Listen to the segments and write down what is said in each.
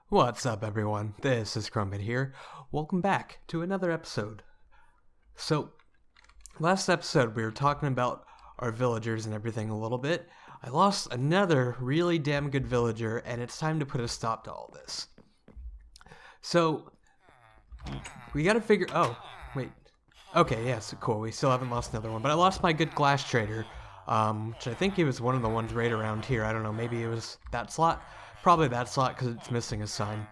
What's up, everyone? This is Crump3txxix here. Welcome back to another episode. So, last episode we were talking about our villagers and everything a little bit. I lost another really damn good villager, and it's time to put a stop to all this. So, we gotta figure... Oh, wait. Okay, yes, cool. We still haven't lost another one, but I lost my good glass trader, which I think he was one of the ones right around here. I don't know, maybe it was that slot. Probably that slot because it's missing a sign.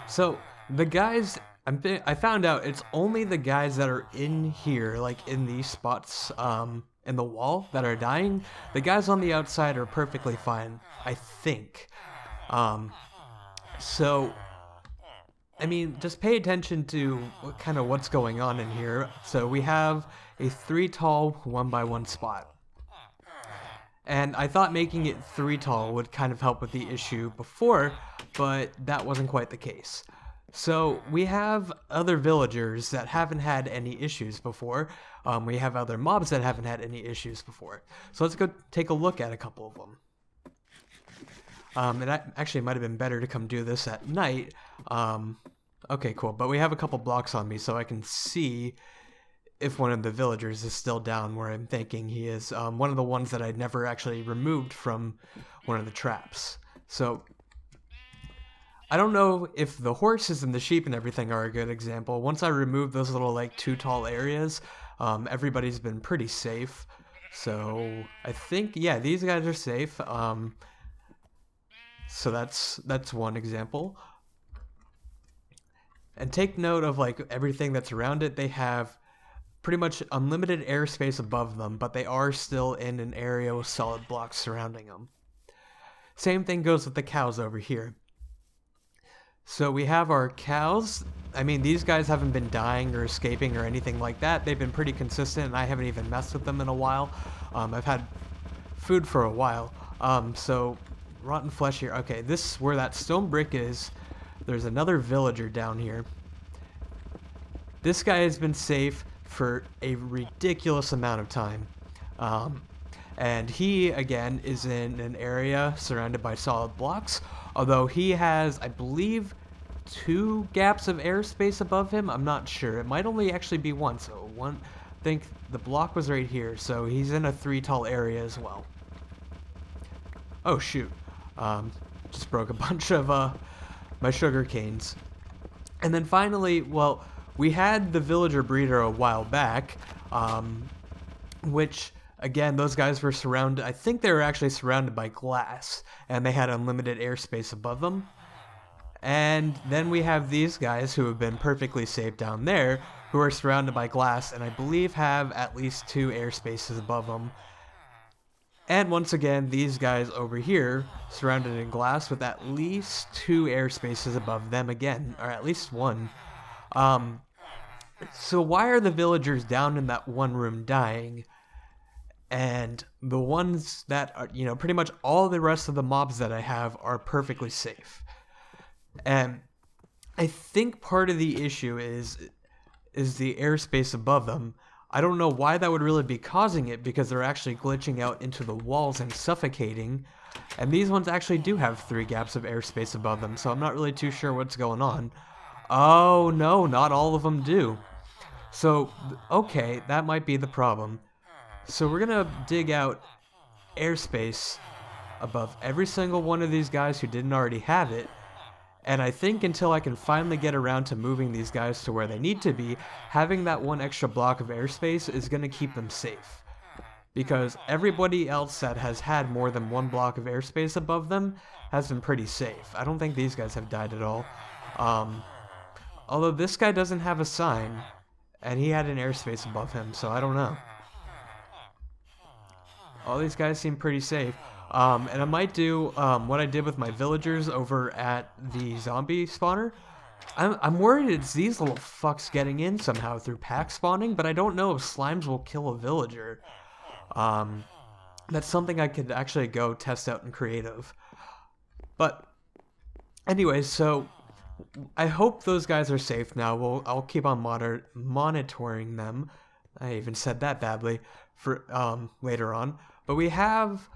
So the guys, I found out it's only the guys that are in here, like in these spots in the wall, that are dying. The guys on the outside are perfectly fine, I think. So I mean, just pay attention to what's going on in here. So we have a 3 tall 1x1 spot. And I thought making it 3 tall would kind of help with the issue before, but that wasn't quite the case. So we have other villagers that haven't had any issues before. We have other mobs that haven't had any issues before. So let's go take a look at a couple of them. And actually might have been better to come do this at night. Okay, cool. But we have a couple blocks on me so I can see if one of the villagers is still down where I'm thinking he is. One of the ones that I'd never actually removed from one of the traps. So I don't know if the horses and the sheep and everything are a good example. Once I remove those little like 2 tall areas, everybody's been pretty safe. So I think, yeah, these guys are safe. So that's one example. And take note of like everything that's around it. They have pretty much unlimited airspace above them, but they are still in an area with solid blocks surrounding them. Same thing goes with the cows over here. So we have our cows. I mean, these guys haven't been dying or escaping or anything like that. They've been pretty consistent, and I haven't even messed with them in a while. I've had food for a while. So rotten flesh here. Okay, this is where that stone brick is. There's another villager down here. This guy has been safe for a ridiculous amount of time. And he, again, is in an area surrounded by solid blocks, although he has, I believe, 2 gaps of airspace above him. I'm not sure. It might only actually be one. So one, I think the block was right here, so he's in a 3 tall area as well. Oh, shoot. Just broke a bunch of my sugar canes. And then finally, well, we had the villager breeder a while back, which, again, those guys were surrounded, I think they were actually surrounded by glass, and they had unlimited airspace above them. And then we have these guys who have been perfectly safe down there, who are surrounded by glass, and I believe have at least 2 airspaces above them. And once again, these guys over here, surrounded in glass with at least 2 airspaces above them again, or at least 1. So why are the villagers down in that one room dying? And the ones that are, pretty much all the rest of the mobs that I have are perfectly safe. And I think part of the issue is the airspace above them. I don't know why that would really be causing it, because they're actually glitching out into the walls and suffocating. And these ones actually do have 3 gaps of airspace above them, so I'm not really too sure what's going on. Oh no, not all of them do. So, okay, that might be the problem. So we're gonna dig out airspace above every single one of these guys who didn't already have it. And I think until I can finally get around to moving these guys to where they need to be, having that 1 extra block of airspace is going to keep them safe. Because everybody else that has had more than 1 block of airspace above them has been pretty safe. I don't think these guys have died at all. Although this guy doesn't have a sign, and he had an airspace above him, so I don't know. All these guys seem pretty safe. And I might do what I did with my villagers over at the zombie spawner. I'm worried it's these little fucks getting in somehow through pack spawning, but I don't know if slimes will kill a villager. That's something I could actually go test out in creative. But anyways, so I hope those guys are safe now. I'll keep on monitoring them. I even said that badly for later on. But we have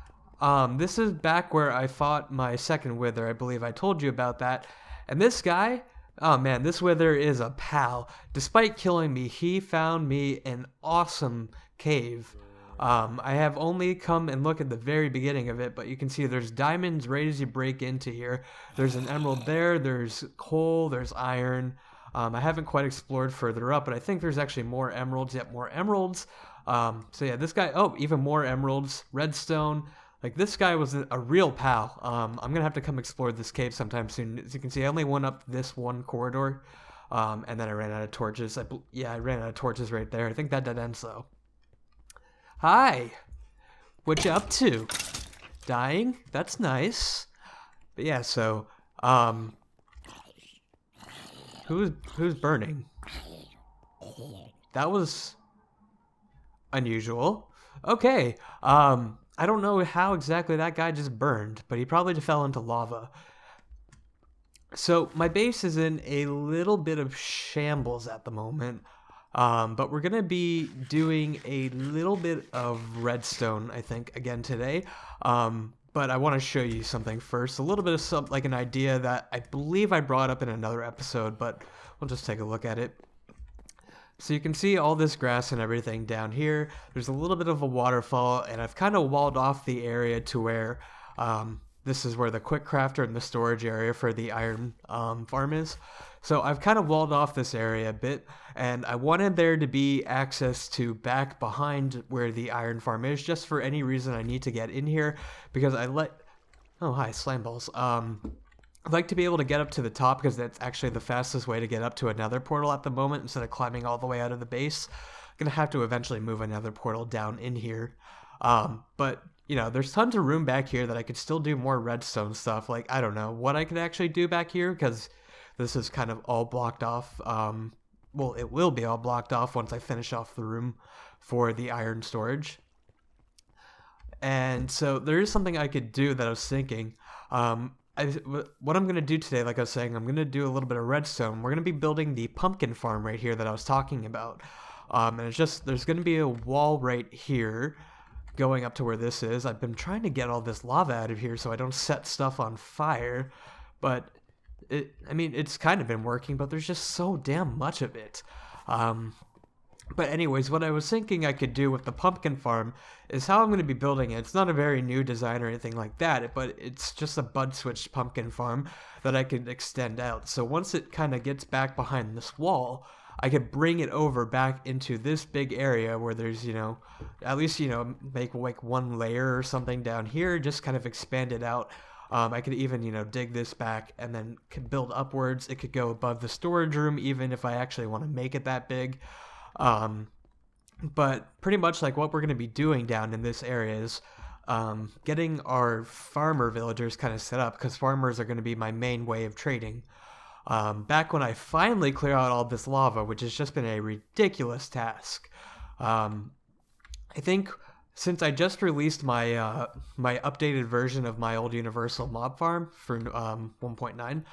This is back where I fought my second wither. I believe I told you about that. And this guy, oh man, this wither is a pal. Despite killing me, he found me an awesome cave. I have only come and look at the very beginning of it, but you can see there's diamonds right as you break into here. There's an emerald there, there's coal, there's iron. I haven't quite explored further up, but I think there's actually more emeralds. Yep, more emeralds. So yeah, this guy, oh, even more emeralds, redstone. Like, this guy was a real pal. I'm going to have to come explore this cave sometime soon. As you can see, I only went up this one corridor, and then I ran out of torches. I ran out of torches right there. I think that dead ends, though. Hi! What you up to? Dying? That's nice. But yeah, so, who's burning? That was unusual. Okay, I don't know how exactly that guy just burned, but he probably just fell into lava. So my base is in a little bit of shambles at the moment, but we're going to be doing a little bit of redstone, I think, again today. But I want to show you something first, a little bit of like an idea that I believe I brought up in another episode, but we'll just take a look at it. So you can see all this grass and everything down here. There's a little bit of a waterfall, and I've kind of walled off the area to where this is where the quick crafter and the storage area for the iron farm is. So I've kind of walled off this area a bit, and I wanted there to be access to back behind where the iron farm is, just for any reason I need to get in here, because oh hi, slime balls. I'd like to be able to get up to the top because that's actually the fastest way to get up to another portal at the moment instead of climbing all the way out of the base. I'm going to have to eventually move another portal down in here. But, you know, there's tons of room back here that I could still do more redstone stuff. Like, I don't know what I could actually do back here because this is kind of all blocked off. Well, it will be all blocked off once I finish off the room for the iron storage. And so there is something I could do that I was thinking. What I'm going to do today, like I was saying, I'm going to do a little bit of redstone. We're going to be building the pumpkin farm right here that I was talking about. And it's just, there's going to be a wall right here going up to where this is. I've been trying to get all this lava out of here so I don't set stuff on fire. But, I mean, it's kind of been working, but there's just so damn much of it. But anyways, what I was thinking I could do with the pumpkin farm is how I'm going to be building it. It's not a very new design or anything like that, but it's just a bud switched pumpkin farm that I could extend out. So once it kind of gets back behind this wall, I could bring it over back into this big area where there's, you know, at least, you know, make like one layer or something down here, just kind of expand it out. I could even, you know, dig this back and then could build upwards. It could go above the storage room even if I actually want to make it that big. But pretty much like what we're going to be doing down in this area is getting our farmer villagers kind of set up, because farmers are going to be my main way of trading. Back when I finally clear out all this lava, which has just been a ridiculous task. I think since I just released my my updated version of my old universal mob farm for 1.9,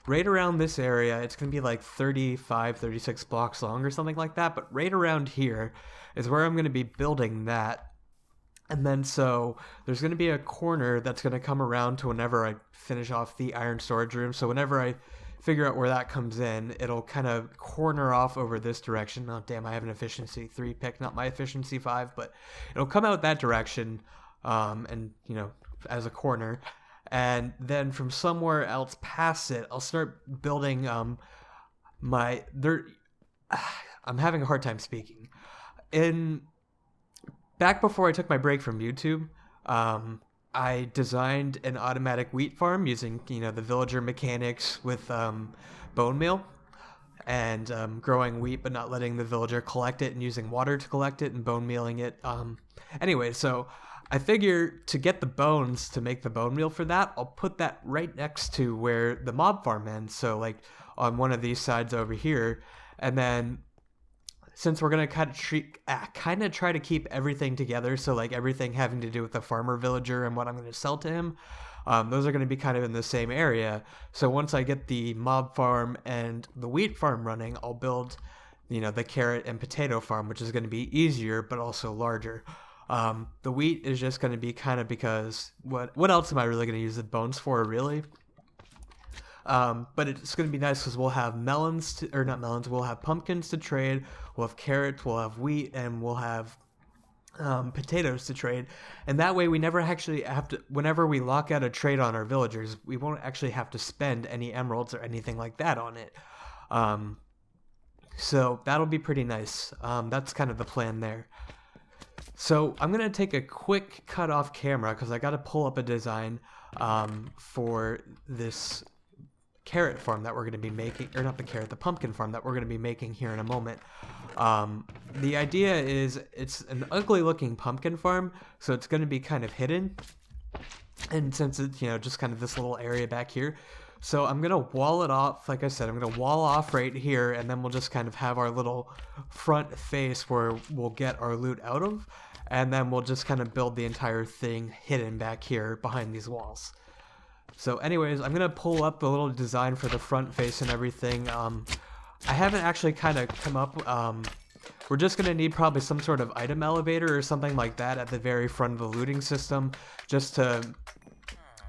right around this area, it's going to be like 35, 36 blocks long or something like that, but right around here is where I'm going to be building that. And then so there's going to be a corner that's going to come around to whenever I finish off the iron storage room. So whenever I figure out where that comes in, it'll kind of corner off over this direction. Oh, damn, I have an efficiency 3 pick, not my efficiency 5, but it'll come out that direction, and, you know, as a corner. And then from somewhere else past it, I'll start building I'm having a hard time speaking. Back before I took my break from YouTube, I designed an automatic wheat farm using, you know, the villager mechanics with bone meal and growing wheat but not letting the villager collect it and using water to collect it and bone mealing it. Anyway, so I figure to get the bones to make the bone meal for that, I'll put that right next to where the mob farm ends. So like on one of these sides over here. And then since we're going to kind of try to keep everything together, so like everything having to do with the farmer villager and what I'm going to sell to him, those are going to be kind of in the same area. So once I get the mob farm and the wheat farm running, I'll build, you know, the carrot and potato farm, which is going to be easier but also larger. The wheat is just going to be kind of because what else am I really going to use the bones for, really? But it's going to be nice because we'll have we'll have pumpkins to trade, we'll have carrots, we'll have wheat, and we'll have potatoes to trade. And that way we never actually have to, whenever we lock out a trade on our villagers, we won't actually have to spend any emeralds or anything like that on it. So that'll be pretty nice. That's kind of the plan there. So I'm going to take a quick cut off camera because I got to pull up a design for this carrot farm that we're going to be making, or not the carrot, the pumpkin farm that we're going to be making here in a moment. The idea is it's an ugly looking pumpkin farm, so it's going to be kind of hidden. And since it's, just kind of this little area back here, so I'm going to wall it off. Like I said, I'm going to wall off right here, and then we'll just kind of have our little front face where we'll get our loot out of, and then we'll just kind of build the entire thing hidden back here behind these walls. So anyways, I'm going to pull up the little design for the front face and everything. I haven't actually kind of come up, we're just going to need probably some sort of item elevator or something like that at the very front of the looting system, just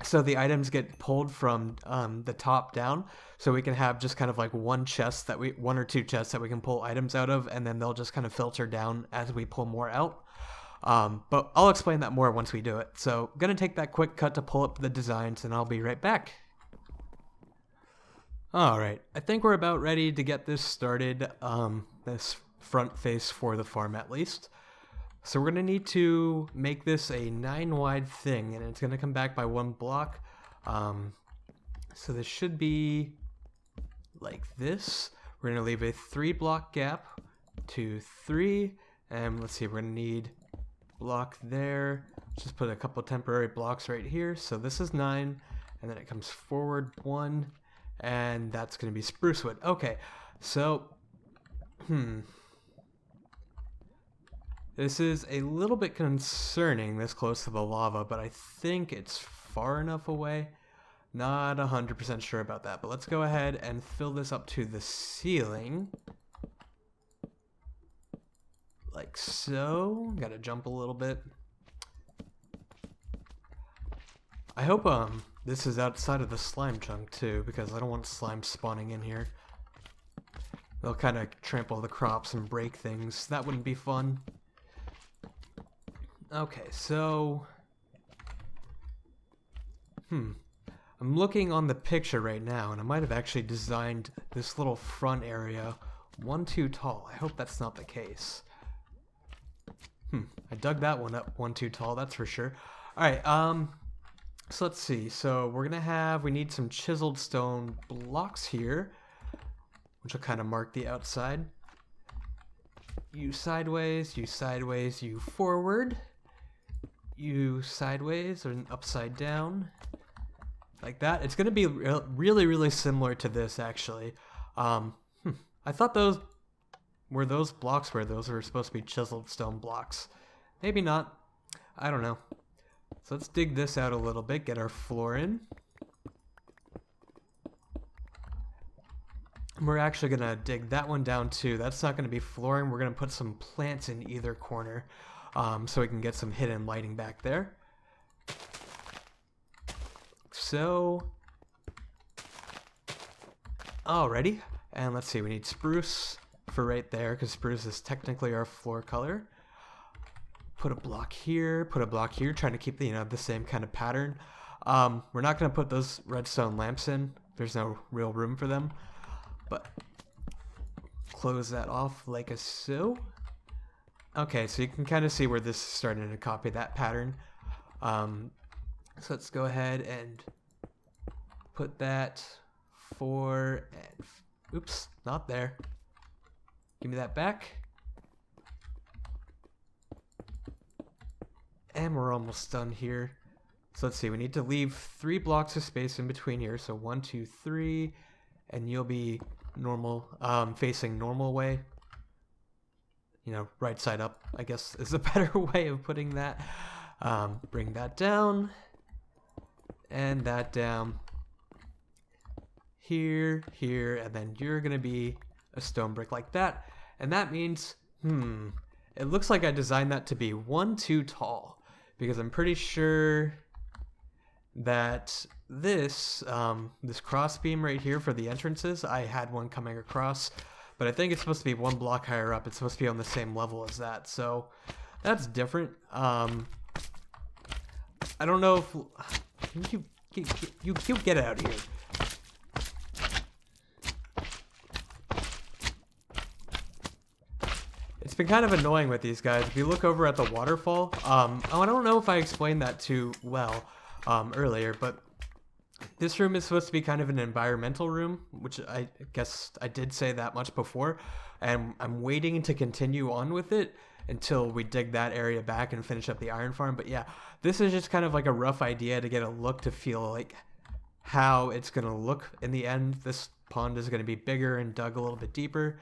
so the items get pulled from the top down, so we can have just kind of like one or two chests that we can pull items out of, and then they'll just kind of filter down as we pull more out. But I'll explain that more once we do it. So I'm gonna take that quick cut to pull up the designs, and I'll be right back. Alright, I think we're about ready to get this started, this front face for the farm at least. So we're going to need to make this a 9 wide thing, and it's going to come back by 1 block. So this should be like this. We're going to leave a 3 block gap, 2, 3, and let's see, we're going to need block there. Just put a couple temporary blocks right here. So this is 9, and then it comes forward 1, and that's going to be spruce wood. Okay, so, this is a little bit concerning this close to the lava, but I think it's far enough away. Not 100% sure about that, but let's go ahead and fill this up to the ceiling. Like so. Gotta jump a little bit. I hope this is outside of the slime chunk too, because I don't want slime spawning in here. They'll kind of trample the crops and break things. That wouldn't be fun. Okay, so I'm looking on the picture right now, and I might have actually designed this little front area 1 too tall. I hope that's not the case. I dug that one up 1 too tall, that's for sure. Alright, so let's see. So we need some chiseled stone blocks here, which will kind of mark the outside. You sideways, you forward. You sideways or upside down, like that. It's going to be really, really similar to this, actually. I thought those were blocks were supposed to be chiseled stone blocks. Maybe not. I don't know. So let's dig this out a little bit, get our floor in. We're actually going to dig that one down too. That's not going to be flooring. We're going to put some plants in either corner. So we can get some hidden lighting back there. So, alrighty, and let's see, we need spruce for right there, because spruce is technically our floor color. Put a block here, trying to keep the same kind of pattern. We're not going to put those redstone lamps in. There's no real room for them. But close that off like so. Okay, so you can kind of see where this is starting to copy that pattern. So let's go ahead and put that oops, not there. Give me that back. And we're almost done here. So let's see, we need to leave 3 blocks of space in between here. So 1, 2, 3, and you'll be normal, facing normal way. Right side up, I guess, is a better way of putting that. Bring that down, and that down. Here, and then you're going to be a stone brick like that. And that means, it looks like I designed that to be one too tall, because I'm pretty sure that this this cross beam right here for the entrances, I had one coming across, but I think it's supposed to be one block higher up. It's supposed to be on the same level as that, so that's different. I don't know if you get out of here. It's been kind of annoying with these guys. If you look over at the waterfall, I don't know if I explained that too well earlier, but this room is supposed to be kind of an environmental room, which I guess I did say that much before, and I'm waiting to continue on with it until we dig that area back and finish up the iron farm. But yeah, this is just kind of like a rough idea to get a look to feel like how it's going to look in the end. This pond is going to be bigger and dug a little bit deeper.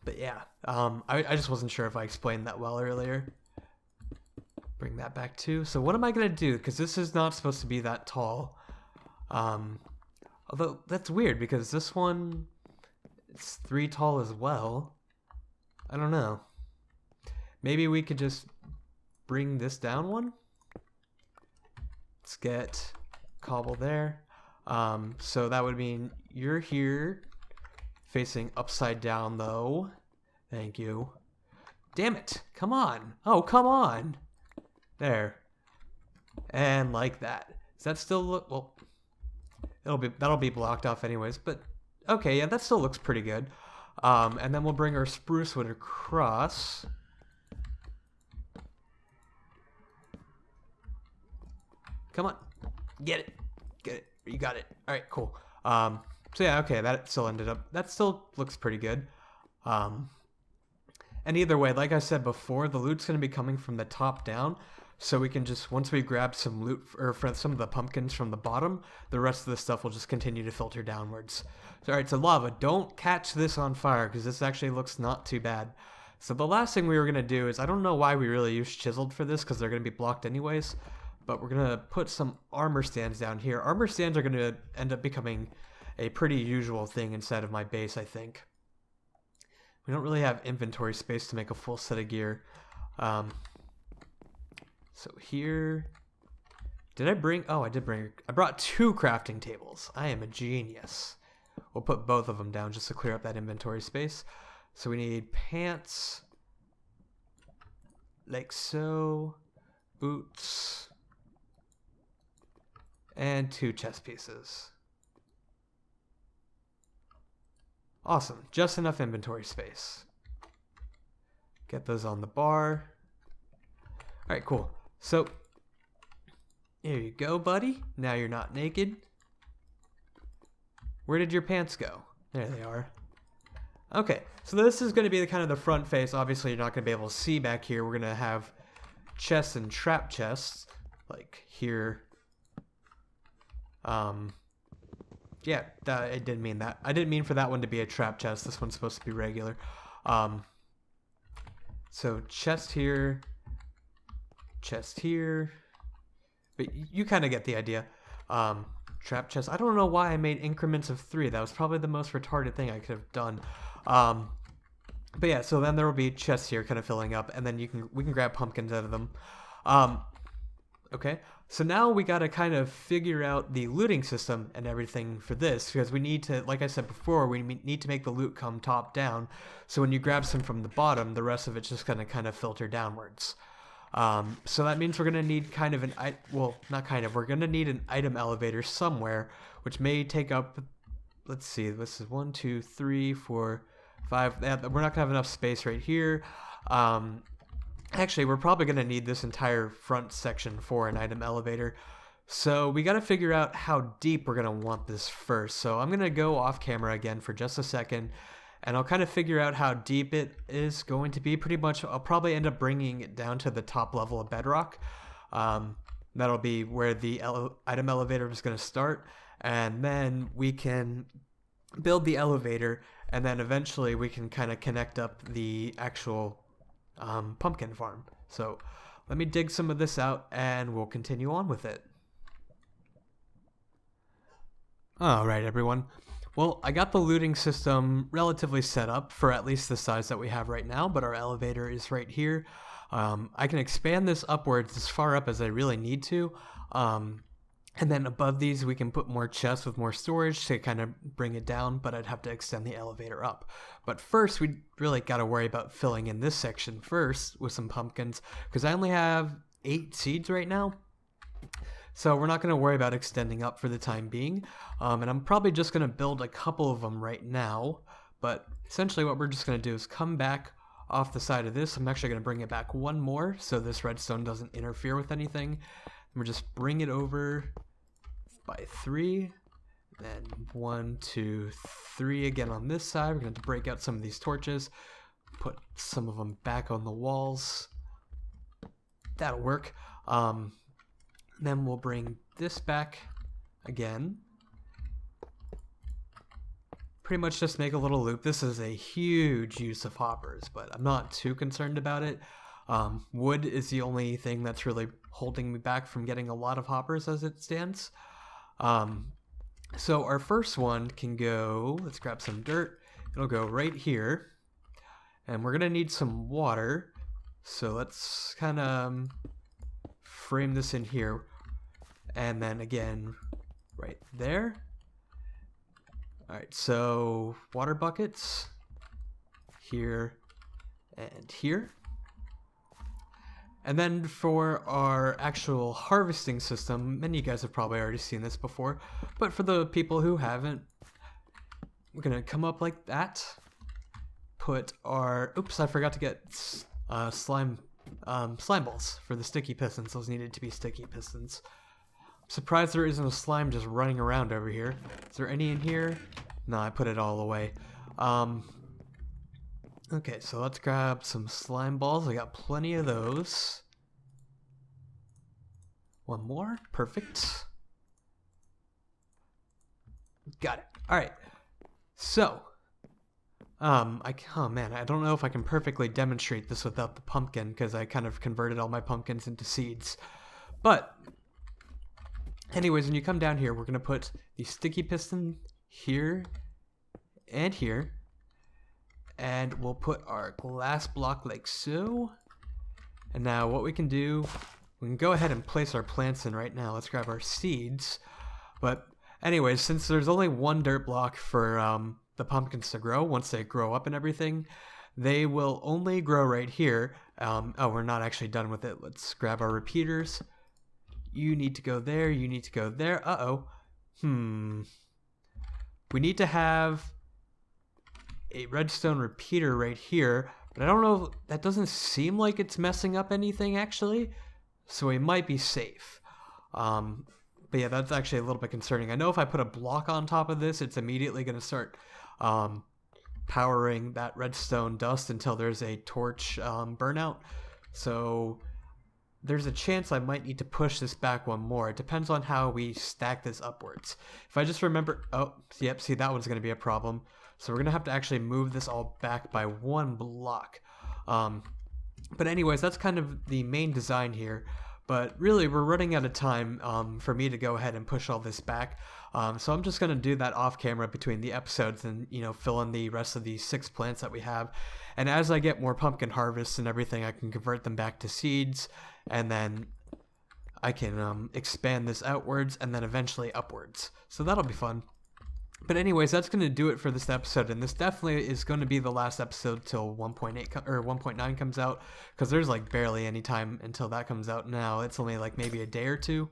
But yeah, I just wasn't sure if I explained that well earlier. Bring that back too. So what am I going to do? Because this is not supposed to be that tall. Although that's weird because this one, it's 3 tall as well. I don't know. Maybe we could just bring this down one. Let's get cobble there. So that would mean you're here facing upside down though. Thank you. Damn it. Come on. Oh, come on. There. And like that. Does that still look, well, that'll be blocked off anyways, but okay, yeah, that still looks pretty good. And then we'll bring our spruce wood across. Come on. Get it. Get it. You got it. All right, cool. So yeah, okay, that still looks pretty good. And either way, like I said before, the loot's going to be coming from the top down. So we can just, once we grab some loot, or for some of the pumpkins from the bottom, the rest of the stuff will just continue to filter downwards. So, alright, so lava, don't catch this on fire, because this actually looks not too bad. So the last thing we were going to do is, I don't know why we really use chiseled for this, because they're going to be blocked anyways, but we're going to put some armor stands down here. Armor stands are going to end up becoming a pretty usual thing inside of my base, I think. We don't really have inventory space to make a full set of gear. So here, did I bring, oh, I brought 2 crafting tables. I am a genius. We'll put both of them down just to clear up that inventory space. So we need pants, like so, boots, and 2 chest pieces. Awesome, just enough inventory space. Get those on the bar. All right, cool. So, here you go, buddy. Now you're not naked. Where did your pants go? There they are. Okay, so this is going to be the kind of the front face. Obviously, you're not going to be able to see back here. We're going to have chests and trap chests, like here. Yeah, I didn't mean that. I didn't mean for that one to be a trap chest. This one's supposed to be regular. So chest here. Chest here, but you kind of get the idea. Trap chest. I don't know why I made increments of 3. That was probably the most retarded thing I could have done. But yeah, so then there will be chests here kind of filling up, and then we can grab pumpkins out of them. Okay, so now we got to kind of figure out the looting system and everything for this, because we need to, like I said before, we need to make the loot come top down. So when you grab some from the bottom, the rest of it's just going to kind of filter downwards. So that means we're going to need kind of we're going to need an item elevator somewhere, which may take up, let's see, this is 1, 2, 3, 4, 5, we're not going to have enough space right here. Actually, we're probably going to need this entire front section for an item elevator. So we got to figure out how deep we're going to want this first. So I'm going to go off camera again for just a second, and I'll kind of figure out how deep it is going to be. Pretty much, I'll probably end up bringing it down to the top level of bedrock. That'll be where the item elevator is going to start. And then we can build the elevator, and then eventually we can kind of connect up the actual pumpkin farm. So let me dig some of this out, and we'll continue on with it. Alright, everyone. Well, I got the looting system relatively set up for at least the size that we have right now, but our elevator is right here. I can expand this upwards as far up as I really need to. And then above these, we can put more chests with more storage to kind of bring it down, but I'd have to extend the elevator up. But first, we really got to worry about filling in this section first with some pumpkins, because I only have 8 seeds right now. So we're not going to worry about extending up for the time being. And I'm probably just going to build a couple of them right now. But essentially what we're just going to do is come back off the side of this. I'm actually going to bring it back one more so this redstone doesn't interfere with anything. And we'll just bring it over by 3. Then 1, 2, 3 again on this side. We're going to have to break out some of these torches. Put some of them back on the walls. That'll work. Then we'll bring this back again. Pretty much just make a little loop. This is a huge use of hoppers, but I'm not too concerned about it. Wood is the only thing that's really holding me back from getting a lot of hoppers as it stands. So our first one can go, let's grab some dirt. It'll go right here. And we're gonna need some water. So let's kind of frame this in here. And then again, right there. Alright, so water buckets here and here. And then for our actual harvesting system, many of you guys have probably already seen this before, but for the people who haven't, we're gonna come up like that. Put our, oops, I forgot to get slime balls for the sticky pistons. Those needed to be sticky pistons. Surprised there isn't a slime just running around over here. Is there any in here? No, I put it all away. Okay, so let's grab some slime balls. I got plenty of those. One more. Perfect. Got it. Alright. So, oh man, I don't know if I can perfectly demonstrate this without the pumpkin, because I kind of converted all my pumpkins into seeds. But anyways, when you come down here, we're going to put the sticky piston here and here. And we'll put our glass block like so. And now what we can do, we can go ahead and place our plants in right now. Let's grab our seeds. But anyways, since there's only one dirt block for the pumpkins to grow, once they grow up and everything, they will only grow right here. Oh, we're not actually done with it. Let's grab our repeaters. You need to go there, you need to go there. Uh-oh. We need to have a redstone repeater right here, but I don't know, that doesn't seem like it's messing up anything actually, so we might be safe. But yeah, that's actually a little bit concerning. I know if I put a block on top of this, it's immediately going to start powering that redstone dust until there's a torch burnout, so there's a chance I might need to push this back one more. It depends on how we stack this upwards. If I just remember, oh, yep, see, that one's going to be a problem. So we're going to have to actually move this all back by one block. But anyways, that's kind of the main design here. But really, we're running out of time for me to go ahead and push all this back. So I'm just going to do that off camera between the episodes and, you know, fill in the rest of these 6 plants that we have. And as I get more pumpkin harvests and everything, I can convert them back to seeds. And then I can expand this outwards and then eventually upwards. So that'll be fun. But anyways, that's going to do it for this episode, and this definitely is going to be the last episode till 1.8 or 1.9 comes out, because there's like barely any time until that comes out now. It's only like maybe a day or two,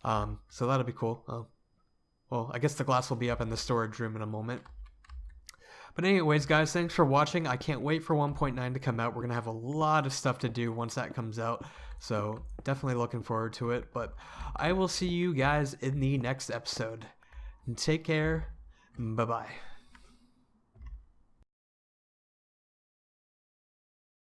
so that'll be cool. Well, I guess the glass will be up in the storage room in a moment. But anyways, guys, thanks for watching. I can't wait for 1.9 to come out. We're going to have a lot of stuff to do once that comes out, so definitely looking forward to it. But I will see you guys in the next episode. Take care. Bye-bye.